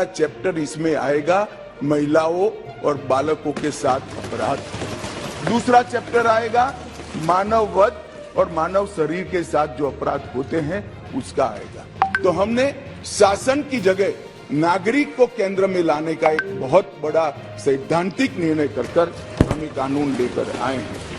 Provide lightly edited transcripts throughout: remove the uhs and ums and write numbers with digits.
पहला चैप्टर इसमें आएगा महिलाओं और बालकों के साथ अपराध। दूसरा चैप्टर आएगा मानव वध और मानव शरीर के साथ जो अपराध होते हैं उसका आएगा। तो हमने शासन की जगह नागरिक को केंद्र में लाने का एक बहुत बड़ा सैद्धांतिक निर्णय कर हम ये कानून लेकर आए हैं।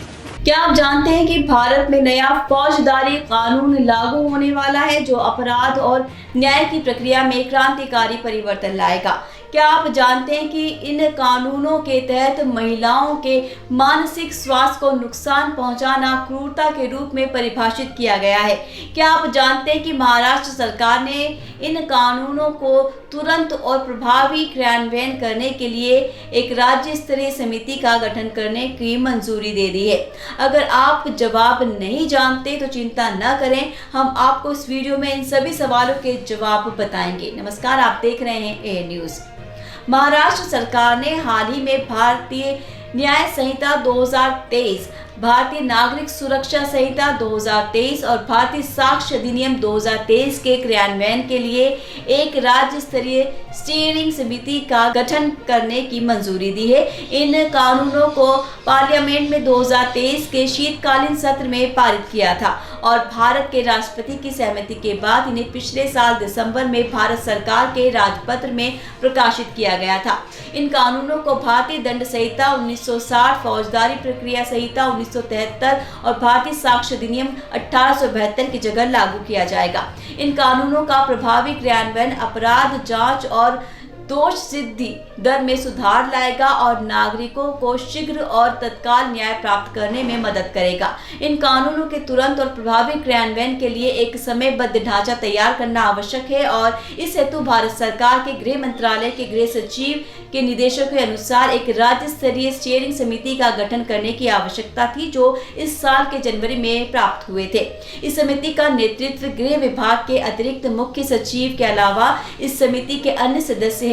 क्या आप जानते हैं कि भारत में नया फौजदारी कानून लागू होने वाला है जो अपराध और न्याय की प्रक्रिया में क्रांतिकारी परिवर्तन लाएगा? क्या आप जानते हैं कि इन कानूनों के तहत महिलाओं के मानसिक स्वास्थ्य को नुकसान पहुंचाना क्रूरता के रूप में परिभाषित किया गया है? क्या आप जानते हैं कि महाराष्ट्र सरकार ने इन कानूनों को तुरंत और प्रभावी क्रियान्वयन करने के लिए एक राज्य स्तरीय समिति का गठन करने की मंजूरी दे दी है? अगर आप जवाब नहीं जानते तो चिंता न करें, हम आपको इस वीडियो में इन सभी सवालों के जवाब बताएंगे। नमस्कार, आप देख रहे हैं ए न्यूज़। महाराष्ट्र सरकार ने हाल ही में भारतीय न्याय संहिता 2023, भारतीय नागरिक सुरक्षा संहिता 2023 और भारतीय साक्ष्य अधिनियम 2023 के क्रियान्वयन के लिए एक राज्य स्तरीय स्टीयरिंग समिति का गठन करने की मंजूरी दी है। इन कानूनों को पार्लियामेंट में 2023 के शीतकालीन सत्र में पारित किया था और भारत के राष्ट्रपति की सहमति के बाद इन्हें पिछले साल दिसंबर में भारत सरकार के राजपत्र में प्रकाशित किया गया था। इन कानूनों को भारतीय दंड संहिता 1960, फौजदारी प्रक्रिया संहिता 1973 और भारतीय साक्ष्य अधिनियम 1872 की जगह लागू किया जाएगा। इन कानूनों का प्रभावी क्रियान्वयन अपराध जांच और दोष सिद्धि दर में सुधार लाएगा और नागरिकों को शीघ्र और तत्काल न्याय प्राप्त करने में मदद करेगा। इन कानूनों के तुरंत और प्रभावी क्रियान्वयन के लिए एक समयबद्ध ढांचा तैयार करना आवश्यक है और इस हेतु भारत सरकार के गृह मंत्रालय के गृह सचिव के निर्देशों के अनुसार एक राज्य स्तरीय स्टीयरिंग समिति का गठन करने की आवश्यकता थी, जो इस साल के जनवरी में प्राप्त हुए थे। इस समिति का नेतृत्व गृह विभाग के अतिरिक्त मुख्य सचिव के अलावा इस समिति के अन्य सदस्य हैं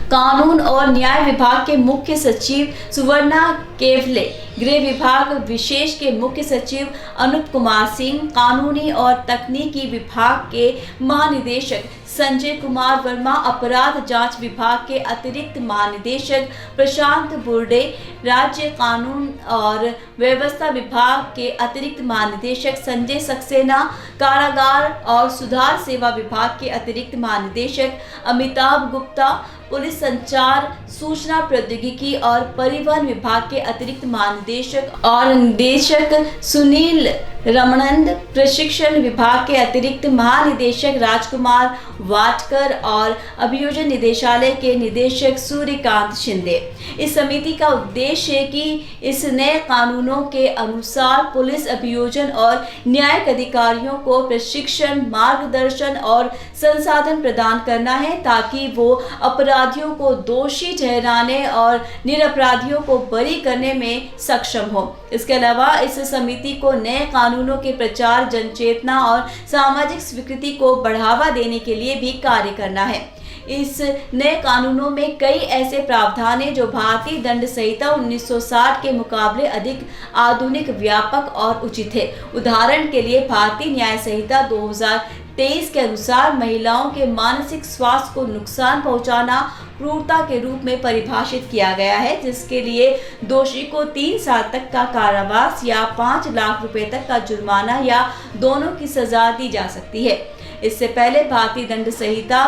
कानून और न्याय विभाग के मुख्य सचिव सुवर्णा केवले, गृह विभाग विशेष के मुख्य सचिव अनूप कुमार सिंह, कानूनी और तकनीकी विभाग के महानिदेशक संजय कुमार वर्मा, अपराध जांच विभाग के अतिरिक्त महानिदेशक प्रशांत बुर्डे, राज्य कानून और व्यवस्था विभाग के अतिरिक्त महानिदेशक संजय सक्सेना, कारागार और सुधार सेवा विभाग के अतिरिक्त महानिदेशक अमिताभ गुप्ता, पुलिस संचार, सूचना प्रौद्योगिकी और परिवहन विभाग के अतिरिक्त महानिदेशक और निदेशक सुनील रमनंद, प्रशिक्षण विभाग के अतिरिक्त महानिदेशक राजकुमार वाटकर और अभियोजन निदेशालय के निदेशक सूर्यकांत शिंदे। इस समिति का उद्देश्य है कि इस नए कानूनों के अनुसार पुलिस अभियोजन और न्यायिक अधिकारियों को प्रशिक्षण, मार्गदर्शन और संसाधन प्रदान करना है ताकि वो अपराधियों को दोषी ठहराने और निरपराधियों को बरी करने में सक्षम हो। इसके अलावा इस समिति को नए कानूनों के प्रचार, जनचेतना और सामाजिक स्वीकृति को बढ़ावा देने के लिए भी कार्य करना है। इस नए कानूनों में कई ऐसे प्रावधान हैं जो भारतीय दंड संहिता 1960 के मुकाबले अधिक आधुनिक, व्यापक और उचित है। उदाहरण के लिए भारतीय न्याय संहिता 2023 के अनुसार महिलाओं के मानसिक स्वास्थ्य को नुकसान पहुंचाना क्रूरता के रूप में परिभाषित किया गया है, जिसके लिए दोषी को 3 साल तक का कारावास या 5 लाख रुपए तक का जुर्माना या दोनों की सजा दी जा सकती है। इससे पहले भारतीय दंड संहिता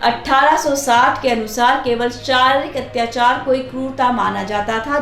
1860 के अनुसार केवल शारीरिक अत्याचार को ही क्रूरता माना जाता था,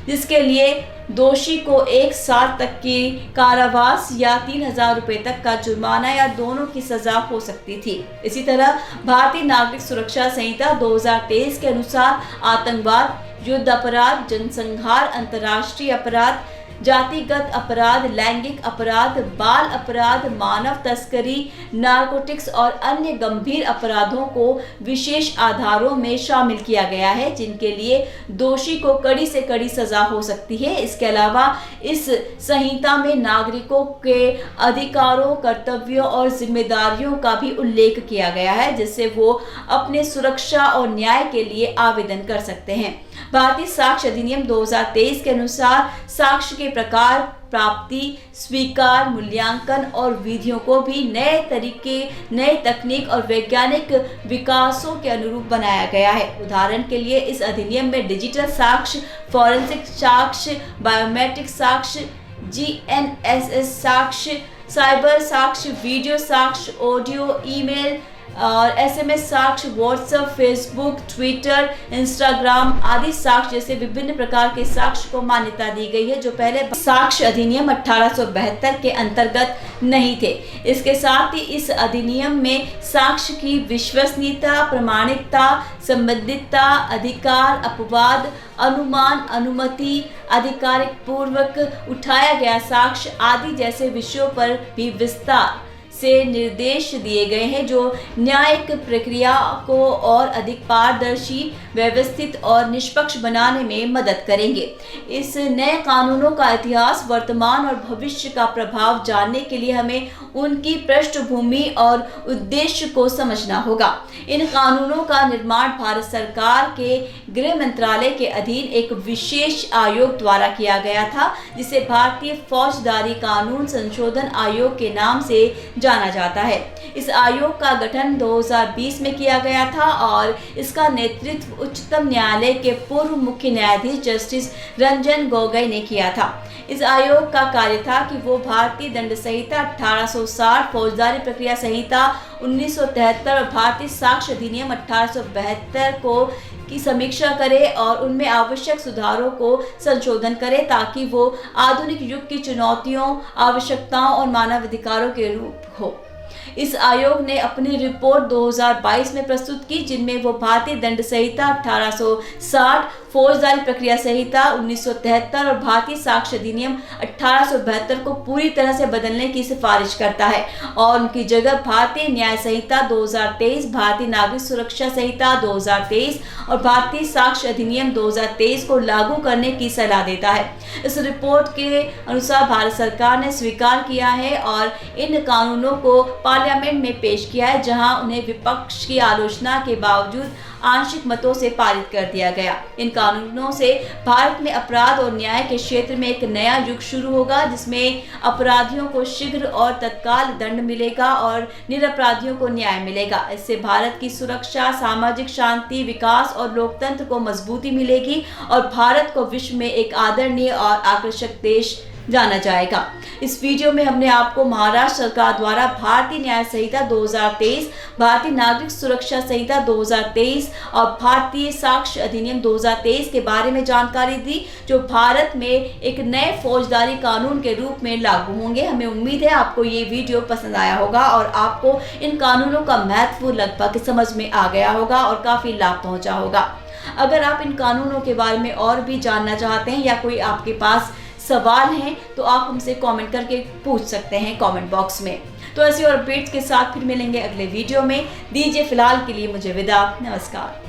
जिसके लिए दोषी को 1 साल तक की कारावास या 3,000 रुपए तक का जुर्माना या दोनों की सजा हो सकती थी। इसी तरह भारतीय नागरिक सुरक्षा संहिता 2023 के अनुसार आतंकवाद, युद्ध अपराध, जनसंहार, अंतर्राष्ट्रीय अपराध, जातिगत अपराध, लैंगिक अपराध, बाल अपराध, मानव तस्करी, नारकोटिक्स और अन्य गंभीर अपराधों को विशेष आधारों में शामिल किया गया है, जिनके लिए दोषी को कड़ी से कड़ी सजा हो सकती है। इसके अलावा इस संहिता में नागरिकों के अधिकारों, कर्तव्यों और जिम्मेदारियों का भी उल्लेख किया गया है, जिससे वो अपने सुरक्षा और न्याय के लिए आवेदन कर सकते हैं। भारतीय साक्ष्य अधिनियम 2023 के अनुसार साक्ष्य के प्रकार, प्राप्ति, स्वीकार, मूल्यांकन और विधियों को भी नए तरीके, नए तकनीक और वैज्ञानिक विकासों के अनुरूप बनाया गया है। उदाहरण के लिए इस अधिनियम में डिजिटल साक्ष्य, फॉरेंसिक साक्ष्य, बायोमेट्रिक साक्ष्य, GNSS साक्ष्य, साइबर साक्ष्य, वीडियो साक्ष्य, ऑडियो, ईमेल और SMS साक्ष्य, व्हाट्सएप, फेसबुक, ट्विटर, इंस्टाग्राम आदि साक्ष्य जैसे विभिन्न प्रकार के साक्ष्य को मान्यता दी गई है, जो पहले साक्ष्य अधिनियम 1872 के अंतर्गत नहीं थे। इसके साथ ही इस अधिनियम में साक्ष्य की विश्वसनीयता, प्रामाणिकता, संबंधितता, अधिकार, अपवाद, अनुमान, अनुमति, आधिकारिक पूर्वक उठाया गया साक्ष्य आदि जैसे विषयों पर भी विस्तार से निर्देश दिए गए हैं, जो न्यायिक प्रक्रिया को और अधिक पारदर्शी, व्यवस्थित और निष्पक्ष बनाने में मदद करेंगे। इस नए कानूनों का इतिहास, वर्तमान और भविष्य का प्रभाव जानने के लिए हमें उनकी पृष्ठभूमि और उद्देश्य को समझना होगा। इन कानूनों का निर्माण भारत सरकार के गृह मंत्रालय के अधीन एक विशेष आयोग द्वारा किया गया था, जिसे भारतीय फौजदारी कानून संशोधन आयोग के नाम से जाना जाता है। इस आयोग का गठन 2020 में किया गया था और इसका नेतृत्व उच्चतम न्यायालय के पूर्व मुख्य न्यायाधीश जस्टिस रंजन गोगोई ने किया था। इस आयोग का कार्य था कि वो भारतीय दंड संहिता 1860, फौजदारी प्रक्रिया संहिता 1973 और भारतीय साक्ष्य अधिनियम 1872 की समीक्षा करे और उनमें आवश्यक सुधारों को संशोधन करे, ताकि वो आधुनिक युग की चुनौतियों, आवश्यकताओं और मानवाधिकारों के रूप हो। इस आयोग ने अपनी रिपोर्ट 2022 में प्रस्तुत की, जिनमें वो भारतीय दंड संहिता 1860, फौजदारी प्रक्रिया संहिता 1973 और भारतीय साक्ष्य अधिनियम 1872 को पूरी तरह से बदलने की सिफारिश करता है और उनकी जगह भारतीय न्याय संहिता 2023, भारतीय नागरिक सुरक्षा संहिता 2023 और भारतीय साक्ष्य अधिनियम 2023 को लागू करने की सलाह देता है। इस रिपोर्ट के अनुसार भारत सरकार ने स्वीकार किया है और इन कानूनों को पार्लियामेंट में पेश किया है, जहां उन्हें विपक्ष की आलोचना के बावजूद आंशिक मतों से पारित कर दिया गया। इन कानूनों से भारत में अपराध और न्याय के क्षेत्र में एक नया युग शुरू होगा, जिसमें अपराधियों को शीघ्र और तत्काल दंड मिलेगा और निरपराधियों को न्याय मिलेगा। इससे भारत की सुरक्षा, सामाजिक शांति, विकास और लोकतंत्र को मजबूती मिलेगी और भारत को विश्व में एक आदरणीय और आकर्षक देश जाना जाएगा। इस वीडियो में हमने आपको महाराष्ट्र सरकार द्वारा भारतीय न्याय संहिता 2023, भारतीय नागरिक सुरक्षा संहिता 2023 और भारतीय साक्ष्य अधिनियम 2023 के बारे में जानकारी दी, जो भारत में एक नए फौजदारी कानून के रूप में लागू होंगे। हमें उम्मीद है आपको ये वीडियो पसंद आया होगा और आपको इन कानूनों का महत्व लगभग समझ में आ गया होगा और काफी लाभ पहुंचा होगा। अगर आप इन कानूनों के बारे में और भी जानना चाहते हैं या कोई आपके पास सवाल हैं, तो आप हमसे कमेंट करके पूछ सकते हैं कमेंट बॉक्स में। तो ऐसे और अपडेट्स के साथ फिर मिलेंगे अगले वीडियो में। दीजिए फिलहाल के लिए मुझे विदा। नमस्कार।